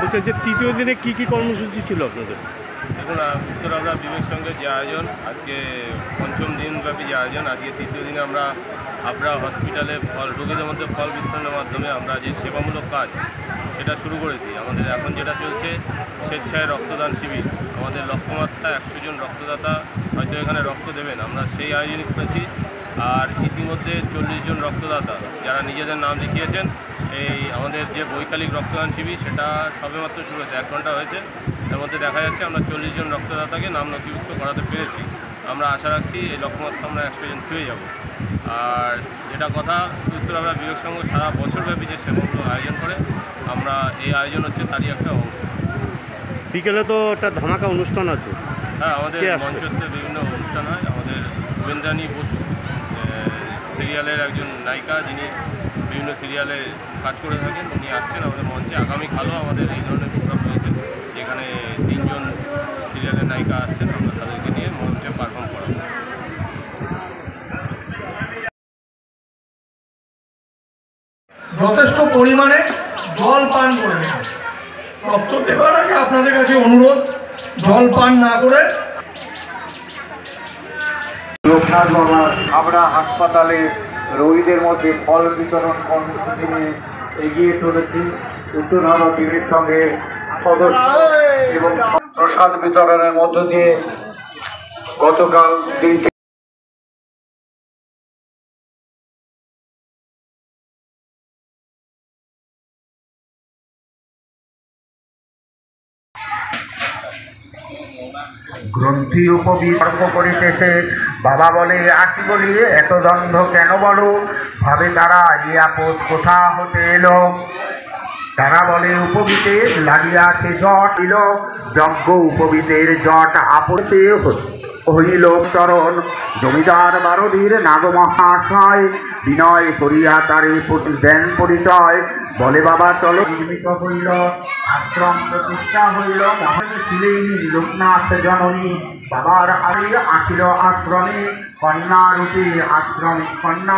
বলছে যে তৃতীয় দিনে কি কি কর্মসূচি ছিল আপনাদের? দেখুন, উত্তরহাবড়া বিবেক সংঘের যে আয়োজন, আজকে পঞ্চম দিনব্যাপী যে আয়োজন, আজকে তৃতীয় দিনে আমরা হাবড়া হসপিটালে রোগীদের মধ্যে ফল বিতরণের মাধ্যমে আমরা যে সেবামূলক কাজ সেটা শুরু করেছি। আমাদের এখন যেটা চলছে স্বেচ্ছায় রক্তদান শিবির। আমাদের লক্ষ্যমাত্রা 100 জন রক্তদাতা হয়তো এখানে রক্ত দেবেন, আমরা সেই আয়োজনই করেছি। আর ইতিমধ্যে 40 জন রক্তদাতা যারা নিজেদের নাম লিখিয়েছেন, এই আমাদের যে বৈকালিক রক্তদান শিবির সেটা সবেমাত্র শুরু হয়েছে, 1 ঘন্টা হয়েছে। এর মধ্যে দেখা যাচ্ছে আমরা 40 জন রক্তদাতাকে নাম নথিভুক্ত করাতে পেরেছি। আমরা আশা রাখছি এই লক্ষ্যমাত্রা আমরা 100 জন ছুঁয়ে যাব। আর যেটা কথা, উত্তরহাবড়া বিবেক সংঘ সারা বছরব্যাপী যে সেবাগুলো আয়োজন করে, আমরা এই আয়োজন হচ্ছে তারই একটা অঙ্গ। বিকেলে তো একটা ধামাকা অনুষ্ঠান আছে। হ্যাঁ, আমাদের মঞ্চস্থে বিভিন্ন অনুষ্ঠান হয়। আমাদের গোবিন্দানী বসু সিরিয়ালের একজন নায়িকা, যিনি বিভিন্ন সিরিয়ালে কাজ করে থাকেন, উনি আসছেন আমাদের মঞ্চে। আগামীকালও আমাদের এই ধরনের প্রোগ্রাম রয়েছে, যেখানে 3 জন সিরিয়ালের নায়িকা আসছেন, আমরা তাদেরকে নিয়ে মঞ্চে পারফর্ম করাবো। যথেষ্ট পরিমাণে জল পান করে রক্ত দেওয়ার আগে আপনাদের কাছে অনুরোধ, জল পান না করে। লোকনাথ বাবা হাবড়া হাসপাতালে রোগীদের মধ্যে ফল বিতরণ কর্মসূচি নিয়ে এগিয়ে চলেছি। উত্তরহাবড়া বিবেক সংঘের সদস্য এবং প্রসাদ বিতরণের মধ্য দিয়ে গতকাল দিনটি গ্রন্থি উপবিতর্ক করিতেছে। বাবা বলে আসি বলি এত দ্বন্দ্ব কেন বলো, ভাবে তারা এ আপদ কোথা হতে এলো। তারা বলে উপবিতে লাগিয়াছে জট এল, যজ্ঞ উপবিতের জট আপতে হইল চরণ। জমিদার বারদীর নাগ মহাশয় বিনয় করিয়া তারে দেন পরিচয়। বলে বাবা চলো, নির্মিত হইল আশ্রম, প্রতিষ্ঠা হইল মহান ছিলেন লোকনাথ জননী। বাবার হারিয়ে আসিল আশ্রমে কন্যা রূপে, আশ্রমে কন্যা।